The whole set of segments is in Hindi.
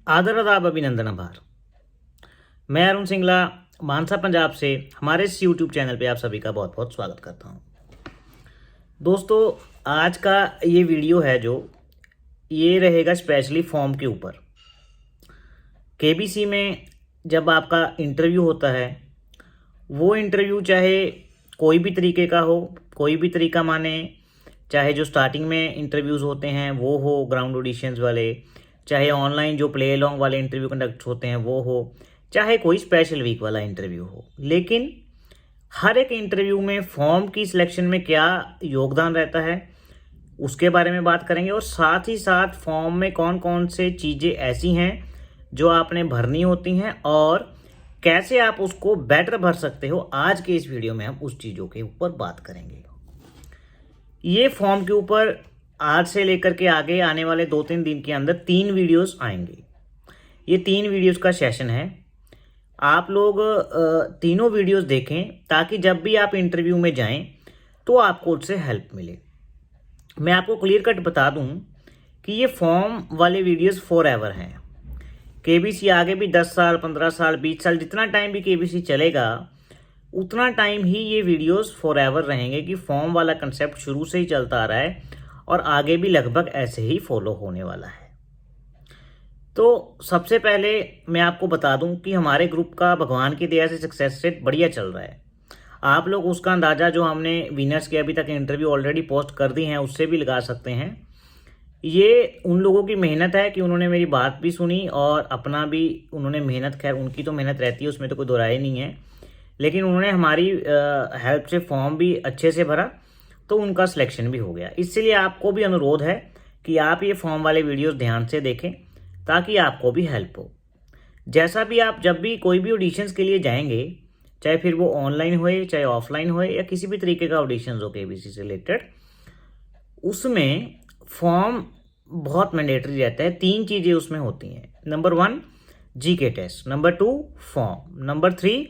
आदर आदाब अभिनंदन आभार। मैं अरुण सिंगला मानसा पंजाब से हमारे इस यूट्यूब चैनल पे आप सभी का बहुत बहुत स्वागत करता हूँ। दोस्तों, आज का ये वीडियो है जो ये रहेगा स्पेशली फॉर्म के ऊपर। केबीसी में जब आपका इंटरव्यू होता है, वो इंटरव्यू चाहे कोई भी तरीके का हो, कोई भी तरीका माने, चाहे जो स्टार्टिंग में इंटरव्यूज़ होते हैं वो हो ग्राउंड ऑडिशंस वाले, चाहे ऑनलाइन जो प्ले अलॉन्ग वाले इंटरव्यू कंडक्ट होते हैं वो हो, चाहे कोई स्पेशल वीक वाला इंटरव्यू हो, लेकिन हर एक इंटरव्यू में फॉर्म की सिलेक्शन में क्या योगदान रहता है उसके बारे में बात करेंगे। और साथ ही साथ फॉर्म में कौन कौन से चीज़ें ऐसी हैं जो आपने भरनी होती हैं और कैसे आप उसको बेटर भर सकते हो, आज के इस वीडियो में हम उस चीज़ों के ऊपर बात करेंगे। ये फॉर्म के ऊपर आज से लेकर के आगे आने वाले 2-3 दिन के अंदर 3 वीडियोस आएंगे। ये 3 वीडियोस का सेशन है। आप लोग तीनों वीडियोस देखें ताकि जब भी आप इंटरव्यू में जाएं तो आपको उससे हेल्प मिले। मैं आपको क्लियर कट बता दूं कि ये फॉर्म वाले वीडियोस फॉर एवर हैं। केबीसी आगे भी 10 साल, 15 साल, 20 साल, जितना टाइम भी केबीसी चलेगा उतना टाइम ही ये वीडियोस फॉर एवर रहेंगे कि फॉर्म वाला कंसेप्ट शुरू से ही चलता आ रहा है और आगे भी लगभग ऐसे ही फॉलो होने वाला है। तो सबसे पहले मैं आपको बता दूं कि हमारे ग्रुप का भगवान की दया से सक्सेस रेट बढ़िया चल रहा है। आप लोग उसका अंदाज़ा जो हमने विनर्स के अभी तक इंटरव्यू ऑलरेडी पोस्ट कर दी हैं उससे भी लगा सकते हैं। ये उन लोगों की मेहनत है कि उन्होंने मेरी बात भी सुनी और अपना भी उन्होंने मेहनत, खैर उनकी तो मेहनत रहती है, उसमें तो कोई दो राय नहीं है, लेकिन उन्होंने हमारी हेल्प से फॉर्म भी अच्छे से भरा तो उनका सिलेक्शन भी हो गया। इसलिए आपको भी अनुरोध है कि आप ये फॉर्म वाले वीडियोस ध्यान से देखें ताकि आपको भी हेल्प हो। जैसा भी आप जब भी कोई भी ऑडिशंस के लिए जाएंगे, चाहे फिर वो ऑनलाइन होए चाहे ऑफलाइन होए या किसी भी तरीके का ऑडिशंस हो केबीसी से रिलेटेड, उसमें फॉर्म बहुत मैंडेटरी रहता है। 3 चीज़ें उसमें होती हैं। Number 1 GK test, number 2 form, number 3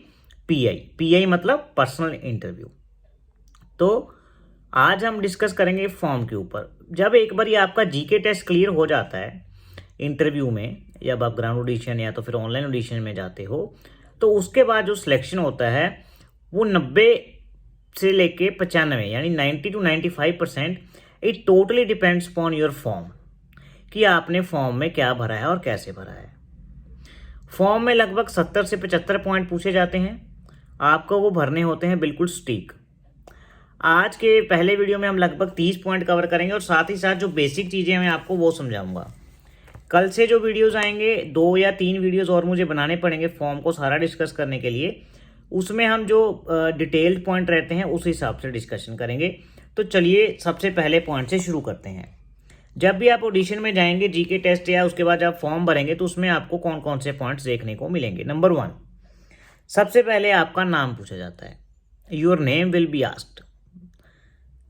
PI मतलब पर्सनल इंटरव्यू। तो आज हम डिस्कस करेंगे फॉर्म के ऊपर। जब एक बार ये आपका जीके टेस्ट क्लियर हो जाता है इंटरव्यू में, जब आप ग्राउंड ऑडिशन या तो फिर ऑनलाइन ऑडिशन में जाते हो, तो उसके बाद जो सिलेक्शन होता है वो 90 से लेके 95 यानी 90 to 95% it totally depends upon your form कि आपने फॉर्म में क्या भरा है और कैसे भरा है। फॉर्म में लगभग 70 से 75 पॉइंट पूछे जाते हैं, आपको वो भरने होते हैं बिल्कुल सटीक। आज के पहले वीडियो में हम लगभग 30 पॉइंट कवर करेंगे और साथ ही साथ जो बेसिक चीज़ें मैं आपको वो समझाऊंगा। कल से जो वीडियोस आएंगे 2 या 3 वीडियोस और मुझे बनाने पड़ेंगे फॉर्म को सारा डिस्कस करने के लिए। उसमें हम जो डिटेल्ड पॉइंट रहते हैं उस हिसाब से डिस्कशन करेंगे। तो चलिए सबसे पहले पॉइंट से शुरू करते हैं। जब भी आप ऑडिशन में जाएंगे जीके टेस्ट या उसके बाद आप फॉर्म भरेंगे तो उसमें आपको कौन कौन से पॉइंट्स देखने को मिलेंगे। नंबर 1, सबसे पहले आपका नाम पूछा जाता है, your name will be asked.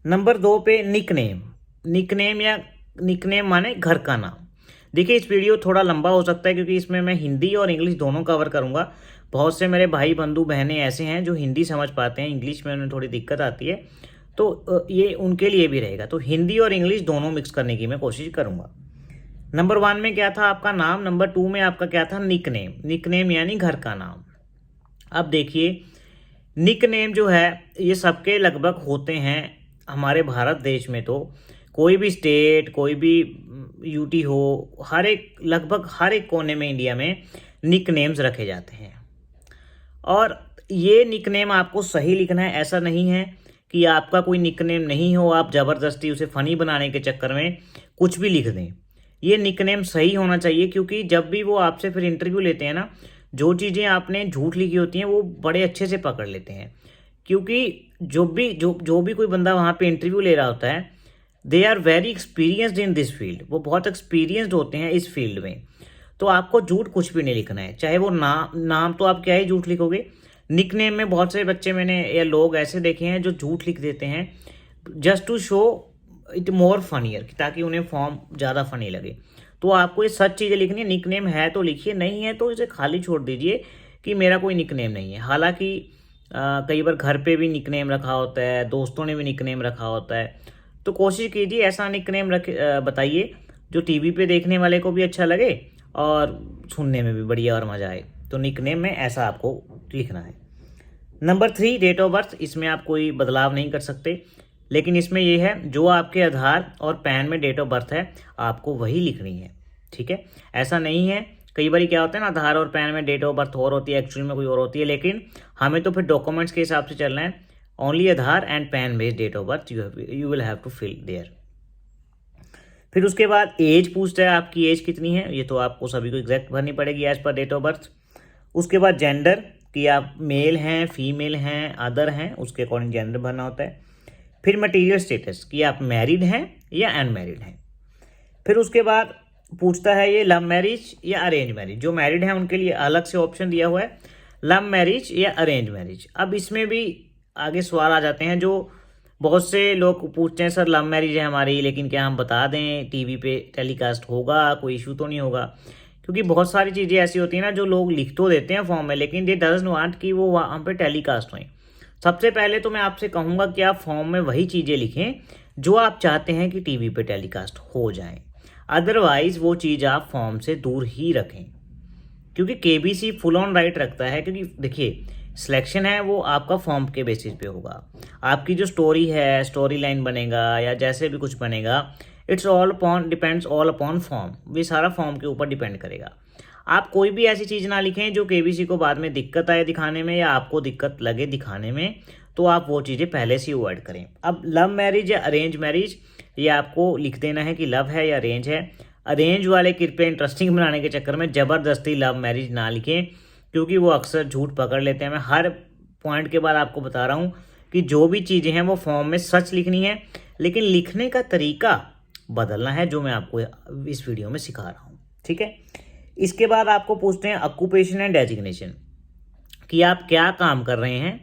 Number 2 पे निकनेम या निकनेम माने घर का नाम। देखिए इस वीडियो थोड़ा लंबा हो सकता है क्योंकि इसमें मैं हिंदी और इंग्लिश दोनों कवर करूंगा। बहुत से मेरे भाई बंधु बहनें ऐसे हैं जो हिंदी समझ पाते हैं, इंग्लिश में उन्हें थोड़ी दिक्कत आती है, तो ये उनके लिए भी रहेगा। तो हिंदी और इंग्लिश दोनों मिक्स करने की मैं कोशिश करूंगा। नंबर 1 में क्या था आपका नाम, नंबर 2 में आपका क्या था निकनेम यानी घर का नाम। अब देखिए निकनेम जो है ये सबके लगभग होते हैं हमारे भारत देश में। तो कोई भी स्टेट, कोई भी यूटी हो, लगभग हर एक कोने में इंडिया में निकनेम्स रखे जाते हैं। और ये निकनेम आपको सही लिखना है। ऐसा नहीं है कि आपका कोई निकनेम नहीं हो, आप ज़बरदस्ती उसे फ़नी बनाने के चक्कर में कुछ भी लिख दें। ये निकनेम सही होना चाहिए क्योंकि जब भी वो आपसे फिर इंटरव्यू लेते हैं ना, जो चीज़ें आपने झूठ लिखी होती हैं वो बड़े अच्छे से पकड़ लेते हैं। क्योंकि जो भी कोई बंदा वहाँ पे इंटरव्यू ले रहा होता है, they are very experienced in this field, वो बहुत एक्सपीरियंस्ड होते हैं इस फील्ड में। तो आपको झूठ कुछ भी नहीं लिखना है, चाहे वो नाम तो आप क्या ही झूठ लिखोगे। निकनेम में बहुत से बच्चे मैंने या लोग ऐसे देखे हैं जो झूठ लिख देते हैं just to show it more funnier, ताकि उन्हें फॉर्म ज़्यादा फनी लगे। तो आपको ये सच चीज़ें लिखनी है। निकनेम है तो लिखिए, नहीं है तो इसे खाली छोड़ दीजिए कि मेरा कोई निकनेम नहीं है। हालांकि कई बार घर पे भी निकनेम रखा होता है, दोस्तों ने भी निकनेम रखा होता है, तो कोशिश कीजिए ऐसा निकनेम बताइए जो टीवी पे देखने वाले को भी अच्छा लगे और सुनने में भी बढ़िया और मज़ा आए। तो निकनेम में ऐसा आपको लिखना है। Number 3, date of birth. इसमें आप कोई बदलाव नहीं कर सकते, लेकिन इसमें ये है जो आपके आधार और पैन में डेट ऑफ बर्थ है आपको वही लिखनी है, ठीक है। ऐसा नहीं है, कई बार क्या होता है ना, आधार और पैन में डेट ऑफ बर्थ और होती है, एक्चुअल में कोई और होती है, लेकिन हमें तो फिर डॉक्यूमेंट्स के हिसाब से चलना है। Only Aadhaar and PAN based date of birth you will have to fill there. फिर उसके बाद एज पूछता है, आपकी एज कितनी है, ये तो आपको सभी को एग्जैक्ट भरनी पड़ेगी as per date of birth. उसके बाद जेंडर, कि आप मेल हैं, फीमेल हैं, अदर हैं, उसके अकॉर्डिंग जेंडर भरना होता है। फिर मटेरियल स्टेटस, कि आप मैरिड हैं या अनमैरिड हैं। फिर उसके बाद पूछता है ये लव मैरिज या अरेंज मैरिज। जो मैरिड हैं उनके लिए अलग से ऑप्शन दिया हुआ है, लव मैरिज या अरेंज मैरिज। अब इसमें भी आगे सवाल आ जाते हैं, जो बहुत से लोग पूछते हैं सर लव मैरिज है हमारी, लेकिन क्या हम बता दें, टीवी पे टेलीकास्ट होगा, कोई इशू तो नहीं होगा? क्योंकि बहुत सारी चीज़ें ऐसी होती हैं ना जो लोग लिख तो देते हैं फॉर्म में, लेकिन दे डजंट वांट कि वो वहाँ पे टेलीकास्ट हों। सबसे पहले तो मैं आपसे कहूँगा कि आप फॉर्म में वही चीज़ें लिखें जो आप चाहते हैं कि टीवी पे टेलीकास्ट हो जाएं। अदरवाइज़ वो चीज़ आप फॉर्म से दूर ही रखें, क्योंकि केबीसी फुल ऑन राइट रखता है। क्योंकि देखिए, सिलेक्शन है वो आपका फॉर्म के बेसिस पे होगा। आपकी जो स्टोरी है, स्टोरी लाइन बनेगा या जैसे भी कुछ बनेगा, it's all upon depends all upon form. ये सारा फॉर्म के ऊपर डिपेंड करेगा। आप कोई भी ऐसी चीज़ ना लिखें जो केबीसी को बाद में दिक्कत आए दिखाने में या आपको दिक्कत लगे दिखाने में, तो आप वो चीज़ें पहले से अवॉइड करें। अब लव मैरिज या अरेंज मैरिज, ये आपको लिख देना है कि लव है या अरेंज है। अरेंज वाले कृपया इंटरेस्टिंग बनाने के चक्कर में ज़बरदस्ती लव मैरिज ना लिखें, क्योंकि वो अक्सर झूठ पकड़ लेते हैं। मैं हर पॉइंट के बाद आपको बता रहा हूँ कि जो भी चीज़ें हैं वो फॉर्म में सच लिखनी है, लेकिन लिखने का तरीका बदलना है, जो मैं आपको इस वीडियो में सिखा रहा हूँ, ठीक है। इसके बाद आपको पूछते हैं ऑक्यूपेशन एंड डेजिग्नेशन, कि आप क्या काम कर रहे हैं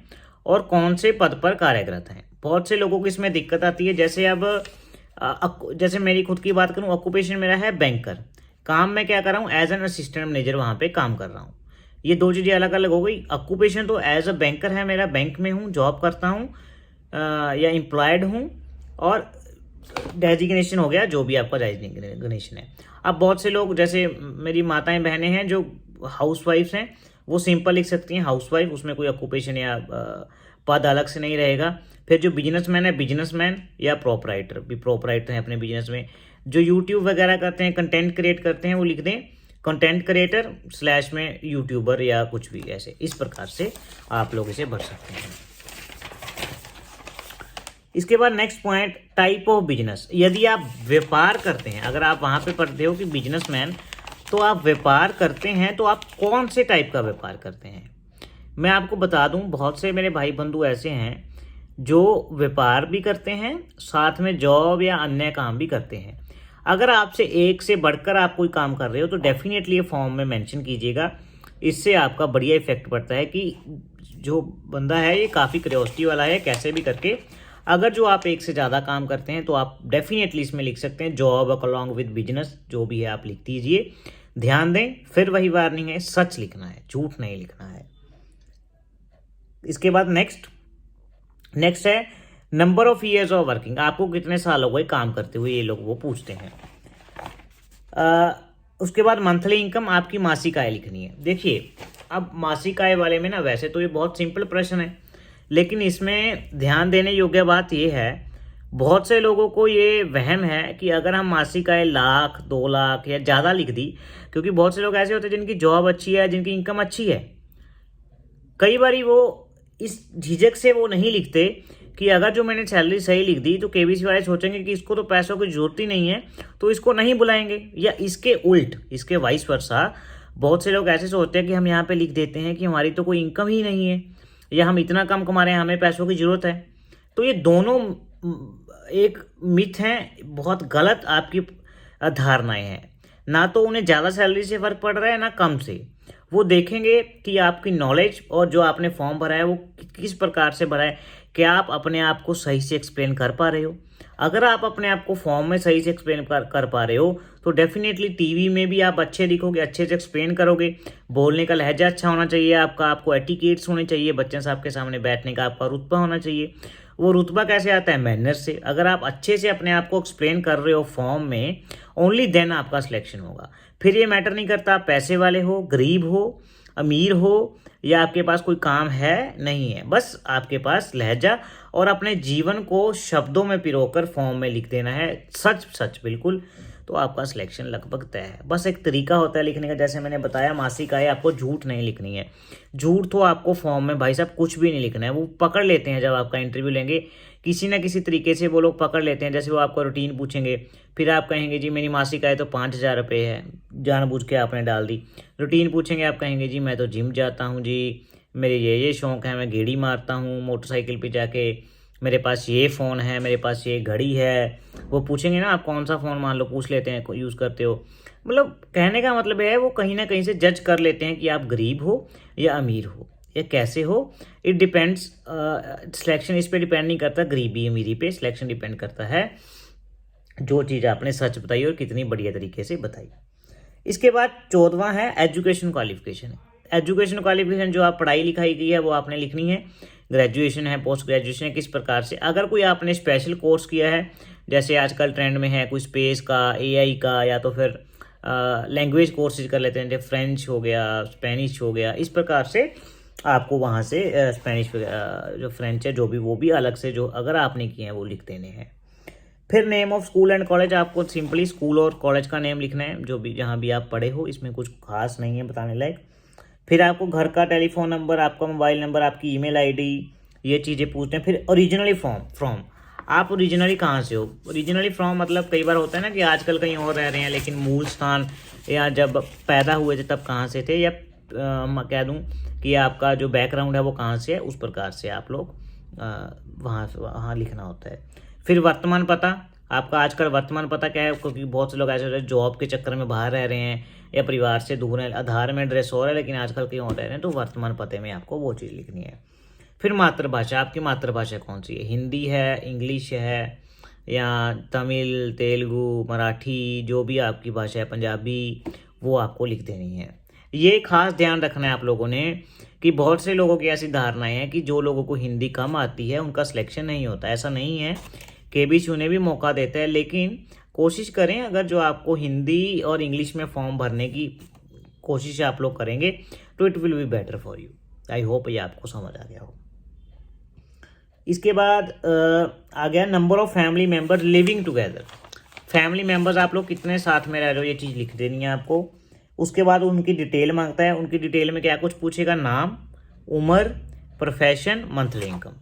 और कौन से पद पर कार्यरत हैं। बहुत से लोगों को इसमें दिक्कत आती है। जैसे अब जैसे मेरी खुद की बात करूं, ऑक्यूपेशन मेरा है बैंकर, काम मैं क्या कर रहा हूं, एज एन असिस्टेंट मैनेजर वहां पे काम कर रहा हूं। ये दो चीज़ें अलग अलग हो गई। ऑक्यूपेशन तो एज अ बैंकर है, मेरा बैंक में हूँ, जॉब करता हूँ या एम्प्लॉयड हूँ, और डेजिग्नेशन हो गया जो भी आपका डेजिग्नेशन है। अब बहुत से लोग, जैसे मेरी माताएं बहनें हैं जो हाउस वाइफ्स हैं, वो सिंपल लिख सकती हैं हाउस वाइफ, उसमें कोई ऑक्यूपेशन या पद अलग से नहीं रहेगा। फिर जो बिजनेसमैन है, बिजनेसमैन या प्रोपराइटर, भी प्रोपराइटर हैं अपने बिजनेस में। जो यूट्यूब वगैरह करते हैं, कंटेंट क्रिएट करते हैं, वो लिख दें कंटेंट क्रिएटर स्लैश में यूट्यूबर या कुछ भी ऐसे। इस प्रकार से आप लोग इसे भर सकते हैं। इसके बाद next point, type of business. यदि आप व्यापार करते हैं, अगर आप वहाँ पे पढ़ते हो कि बिजनेसमैन, तो आप व्यापार करते हैं, तो आप कौन से टाइप का व्यापार करते हैं। मैं आपको बता दूं, बहुत से मेरे भाई बंधु ऐसे हैं जो व्यापार भी करते हैं, साथ में जॉब या अन्य काम भी करते हैं। अगर आपसे एक से बढ़कर आप कोई काम कर रहे हो तो डेफिनेटली ये फॉर्म में मेंशन कीजिएगा। इससे आपका बढ़िया इफेक्ट पड़ता है कि जो बंदा है ये काफ़ी क्यूरियोसिटी वाला है, कैसे भी करके। अगर जो आप एक से ज़्यादा काम करते हैं तो आप डेफिनेटली इसमें लिख सकते हैं जॉब अलॉन्ग विद बिजनेस, जो भी है आप लिख दीजिए। ध्यान दें, फिर वही वार्निंग है, सच लिखना है, झूठ नहीं लिखना है। इसके बाद नेक्स्ट है number of years of working. आपको कितने साल हो गए काम करते हुए, ये लोग वो पूछते हैं। उसके बाद मंथली इनकम, आपकी मासिक आय लिखनी है। देखिए, अब मासिक आय वाले में ना, वैसे तो ये बहुत सिंपल प्रश्न है, लेकिन इसमें ध्यान देने योग्य बात ये है, बहुत से लोगों को ये वहम है कि अगर हम मासिक आय 1,00,000, 2,00,000 या ज़्यादा लिख दी, क्योंकि बहुत से लोग ऐसे होते हैं जिनकी जॉब अच्छी है, जिनकी इनकम अच्छी है, कई बार वो इस झिझक से वो नहीं लिखते कि अगर जो मैंने सैलरी सही लिख दी तो केबीसी वाले सोचेंगे कि इसको तो पैसों की जरूरत ही नहीं है, तो इसको नहीं बुलाएंगे। या इसके उल्ट, इसके वाइस वर्सा, बहुत से लोग ऐसे सोचते हैं कि हम यहाँ पे लिख देते हैं कि हमारी तो कोई इनकम ही नहीं है, या हम इतना कम कमा रहे हैं, हमें पैसों की ज़रूरत है। तो ये दोनों एक मिथ हैं, बहुत गलत आपकी धारणाएं हैं। ना तो उन्हें ज़्यादा सैलरी से फ़र्क पड़ रहा है, ना कम से। वो देखेंगे कि आपकी नॉलेज और जो आपने फॉर्म भरा है वो किस प्रकार से भरा है, क्या आप अपने आप को सही से एक्सप्लेन कर पा रहे हो। अगर आप अपने आप को फॉर्म में सही से एक्सप्लेन कर पा रहे हो तो डेफिनेटली टीवी में भी आप अच्छे लिखोगे, अच्छे से एक्सप्लेन करोगे। बोलने का लहजा अच्छा होना चाहिए आपका, आपको एटिकेट्स होने चाहिए, बच्चे साहब के सामने बैठने का आपका रुतबा होना चाहिए। वो रुतबा कैसे आता है? मैनर से। अगर आप अच्छे से अपने आप को एक्सप्लेन कर रहे हो फॉर्म में, ओनली देन आपका सिलेक्शन होगा। फिर ये मैटर नहीं करता आप पैसे वाले हो, गरीब हो, अमीर हो, या आपके पास कोई काम है नहीं है, बस आपके पास लहजा और अपने जीवन को शब्दों में पिरोकर फॉर्म में लिख देना है, सच सच बिल्कुल, तो आपका सिलेक्शन लगभग तय है। बस एक तरीका होता है लिखने का, जैसे मैंने बताया मासिक आय, आपको झूठ नहीं लिखनी है। झूठ तो आपको फॉर्म में भाई साहब कुछ भी नहीं लिखना है, वो पकड़ लेते हैं जब आपका इंटरव्यू लेंगे, किसी ना किसी तरीके से वो लोग पकड़ लेते हैं। जैसे वो आपका रूटीन पूछेंगे, फिर आप कहेंगे जी मेरी मासिक आय तो 5,000 रुपये है, जानबूझ के आपने डाल दी। रूटीन पूछेंगे, आप कहेंगे जी मैं तो जिम जाता हूँ जी, मेरे ये शौक़ है, मैं गेड़ी मारता हूँ मोटरसाइकिल पे जाके, मेरे पास ये फ़ोन है, मेरे पास ये घड़ी है। वो पूछेंगे ना आप कौन सा फ़ोन मान लो पूछ लेते हैं यूज़ करते हो, मतलब कहने का मतलब है वो कहीं ना कहीं से जज कर लेते हैं कि आप गरीब हो या अमीर हो या कैसे हो। इट डिपेंड्स, सिलेक्शन इस पे डिपेंड नहीं करता गरीबी अमीरी पे, सिलेक्शन डिपेंड करता है जो चीज़ आपने सच बताई और कितनी बढ़िया तरीके से बताई। इसके बाद 14वां है एजुकेशन क्वालिफिकेशन। एजुकेशन क्वालिफिकेशन जो आप पढ़ाई लिखाई की है वो आपने लिखनी है, ग्रेजुएशन है, पोस्ट ग्रेजुएशन है, किस प्रकार से। अगर कोई आपने स्पेशल कोर्स किया है, जैसे आजकल ट्रेंड में है कोई स्पेस का, एआई का, या तो फिर लैंग्वेज कोर्सेज कर लेते हैं, जैसे फ्रेंच हो गया, स्पेनिश हो गया, इस प्रकार से आपको वहाँ से स्पेनिश जो फ्रेंच है जो भी, वो भी अलग से जो अगर आपने किए हैं वो लिख देने हैं। फिर name of school and college, आपको सिंपली स्कूल और कॉलेज का नेम लिखना है जो भी जहाँ भी आप पढ़े हो, इसमें कुछ खास नहीं है बताने लायक। फिर आपको घर का टेलीफोन नंबर, आपका मोबाइल नंबर, आपकी ईमेल आईडी, ये चीज़ें पूछते हैं। फिर ओरिजिनली फ्रॉम, आप ओरिजिनली कहाँ से हो। ओरिजिनली फ्रॉम मतलब कई बार होता है ना कि आजकल कहीं और रह रहे हैं, लेकिन मूल स्थान या जब पैदा हुए थे तब कहाँ से थे, या मैं कह दूँ कि आपका जो बैकग्राउंड है वो कहाँ से है, उस प्रकार से आप लोग वहाँ लिखना होता है। फिर वर्तमान पता, आपका आजकल वर्तमान पता क्या है, क्योंकि बहुत से लोग ऐसे होते हैं जॉब के चक्कर में बाहर रह रहे हैं या परिवार से दूर हैं, आधार में एड्रेस हो रहा है लेकिन आजकल कहीं और रह रहे हैं, तो वर्तमान पते में आपको वो चीज़ लिखनी है। फिर मातृभाषा, आपकी मातृभाषा कौन सी है, हिंदी है, इंग्लिश है, या तमिल, तेलुगु, मराठी, जो भी आपकी भाषा है, पंजाबी, वो आपको लिख देनी है। ये खास ध्यान रखना है आप लोगों ने कि बहुत से लोगों की ऐसी धारणाएं हैं कि जो लोगों को हिंदी कम आती है उनका सिलेक्शन नहीं होता। ऐसा नहीं है, केबीसी उन्हें भी मौका देता है, लेकिन कोशिश करें अगर जो आपको हिंदी और इंग्लिश में फॉर्म भरने की कोशिश आप लोग करेंगे तो it will be better for you. I hope ये आपको समझ आ गया हो। इसके बाद आ गया number of family member living together. Family members आप लोग कितने साथ में रह रहे हो, ये चीज़ लिख देनी है आपको। उसके बाद उनकी डिटेल मांगता है, उनकी डिटेल में क्या कुछ पूछेगा, नाम, उम्र, प्रोफेशन, मंथली इनकम।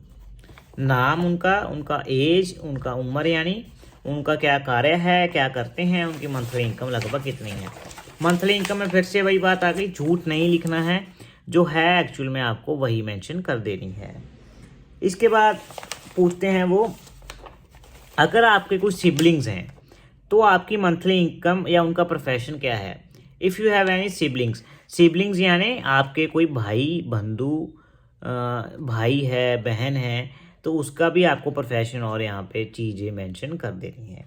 नाम उनका एज, उनका उम्र यानी उनका क्या कार्य है, क्या करते हैं, उनकी मंथली इनकम लगभग कितनी है। मंथली इनकम में फिर से वही बात आ गई, झूठ नहीं लिखना है, जो है एक्चुअल में आपको वही मेंशन कर देनी है। इसके बाद पूछते हैं वो, अगर आपके कुछ सिबलिंग्स हैं तो आपकी मंथली इनकम या उनका प्रोफेशन क्या है। If you have any siblings यानी आपके कोई भाई बंधु, भाई है, बहन है, तो उसका भी आपको प्रोफेशन और यहाँ पे चीज़ें मेंशन कर देनी है।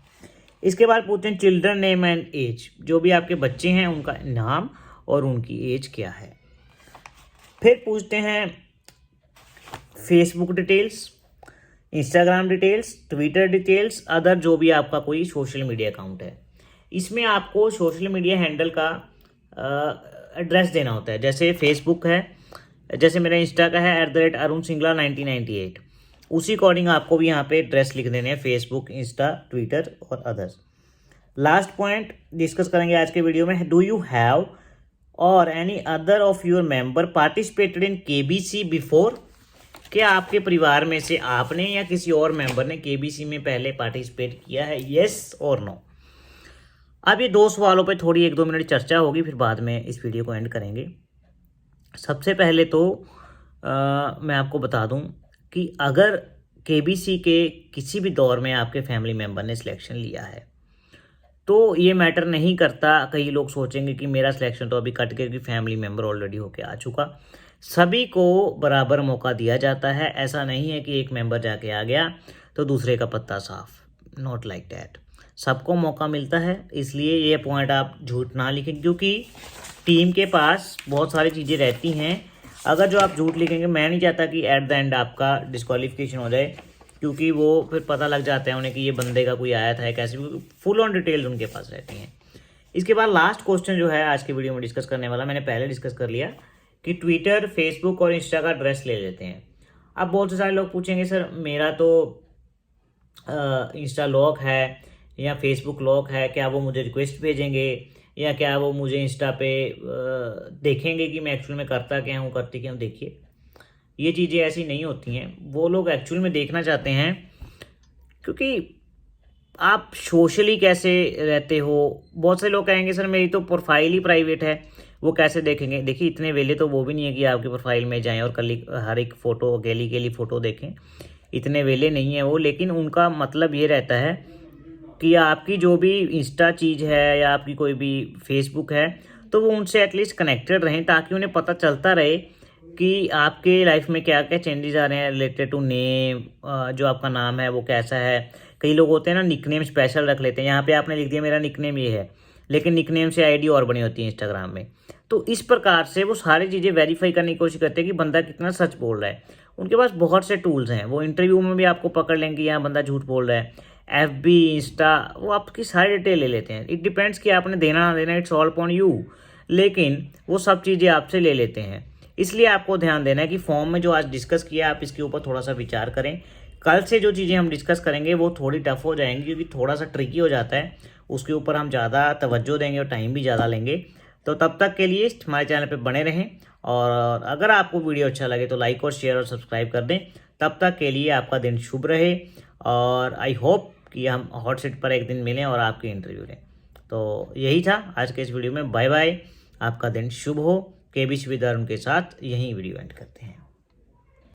इसके बाद पूछते हैं चिल्ड्रन नेम एंड एज, जो भी आपके बच्चे हैं उनका नाम और उनकी एज क्या है। फिर पूछते हैं Facebook details, Instagram details, Twitter details, other जो भी आपका कोई सोशल मीडिया अकाउंट है। इसमें आपको सोशल मीडिया हैंडल का एड्रेस देना होता है। जैसे फेसबुक है, जैसे मेरा इंस्टा का है @arun.singla1998, उसी अकॉर्डिंग आपको भी यहाँ पे एड्रेस लिख देने हैं, फेसबुक, इंस्टा, ट्विटर और अदर्स। लास्ट पॉइंट डिस्कस करेंगे आज के वीडियो में, डू यू हैव और any other of your member participated in KBC before. क्या आपके परिवार में से आपने या किसी और मेंबर ने केबीसी में पहले पार्टिसिपेट किया है, येस और नो। अब ये 2 सवालों पे थोड़ी 1-2 मिनट चर्चा होगी, फिर बाद में इस वीडियो को एंड करेंगे। सबसे पहले तो मैं आपको बता दूं कि अगर केबीसी के किसी भी दौर में आपके फैमिली मेंबर ने सिलेक्शन लिया है तो ये मैटर नहीं करता। कई लोग सोचेंगे कि मेरा सिलेक्शन तो अभी कट गया क्योंकि फैमिली मेंबर ऑलरेडी होके आ चुका। सभी को बराबर मौका दिया जाता है। ऐसा नहीं है कि एक मेंबर जाके आ गया तो दूसरे का पत्ता साफ, नॉट लाइक दैट। सबको मौका मिलता है, इसलिए ये पॉइंट आप झूठ ना लिखें, क्योंकि टीम के पास बहुत सारी चीज़ें रहती हैं। अगर जो आप झूठ लिखेंगे, मैं नहीं चाहता कि एट द एंड आपका डिस्क्वालिफिकेशन हो जाए, क्योंकि वो फिर पता लग जाता है उन्हें कि ये बंदे का कोई आया था, कैसे फुल ऑन डिटेल्स उनके पास रहती हैं। इसके बाद लास्ट क्वेश्चन जो है आज के वीडियो में डिस्कस करने वाला, मैंने पहले डिस्कस कर लिया कि ट्विटर, फेसबुक और इंस्टा का एड्रेस ले लेते हैं। अब बहुत से सारे लोग पूछेंगे सर मेरा तो इंस्टा लॉक है या फेसबुक लॉक है, क्या वो मुझे रिक्वेस्ट भेजेंगे या क्या वो मुझे इंस्टा पे देखेंगे कि मैं एक्चुअल में करता क्या हूँ, करती क्या हूँ। देखिए ये चीज़ें ऐसी नहीं होती हैं, वो लोग एक्चुअल में देखना चाहते हैं क्योंकि आप सोशली कैसे रहते हो। बहुत से लोग कहेंगे सर मेरी तो प्रोफाइल ही प्राइवेट है, वो कैसे देखेंगे। देखिए इतने वेले तो वो भी नहीं है कि आपकी प्रोफाइल में जाएं और कल हर एक फ़ोटो अकेली फ़ोटो देखें, इतने वेले नहीं है वो। लेकिन उनका मतलब ये रहता है कि आपकी जो भी इंस्टा चीज़ है या आपकी कोई भी फेसबुक है तो वो उनसे एटलीस्ट कनेक्टेड रहें, ताकि उन्हें पता चलता रहे कि आपके लाइफ में क्या क्या चेंजेस आ रहे हैं रिलेटेड टू नेम, जो आपका नाम है वो कैसा है। कई लोग होते हैं ना निकनेम स्पेशल रख लेते हैं, यहाँ पे आपने लिख दिया मेरा निकनेम ये है, लेकिन निकनेम से आईडी और बनी होती है इंस्टाग्राम में। तो इस प्रकार से वो सारी चीज़ें वेरीफाई करने की कोशिश करते हैं कि बंदा कितना सच बोल रहा है। उनके पास बहुत से टूल्स हैं, वो इंटरव्यू में भी आपको पकड़ लेंगे यहाँ बंदा झूठ बोल रहा है। FB, इंस्टा, वो आपकी सारी डिटेल ले लेते हैं। इट डिपेंड्स कि आपने देना ना देना, इट्स ऑल अपॉन यू, लेकिन वो सब चीज़ें आपसे ले लेते हैं। इसलिए आपको ध्यान देना है कि फॉर्म में जो आज डिस्कस किया आप इसके ऊपर थोड़ा सा विचार करें। कल से जो चीज़ें हम डिस्कस करेंगे वो थोड़ी टफ हो जाएंगी क्योंकि थोड़ा सा ट्रिकी हो जाता है, उसके ऊपर हम ज़्यादा तवज्जो देंगे और टाइम भी ज़्यादा लेंगे। तो तब तक के लिए हमारे चैनल पर बने रहें, और अगर आपको वीडियो अच्छा लगे तो लाइक और शेयर और सब्सक्राइब कर दें। तब तक के लिए आपका दिन शुभ रहे, और आई होप कि हम हॉट सीट पर एक दिन मिलें और आपकी इंटरव्यू लें। तो यही था आज के इस वीडियो में। बाय बाय, आपका दिन शुभ हो। केबीसी विद्यार्थी के साथ यही वीडियो एंड करते हैं।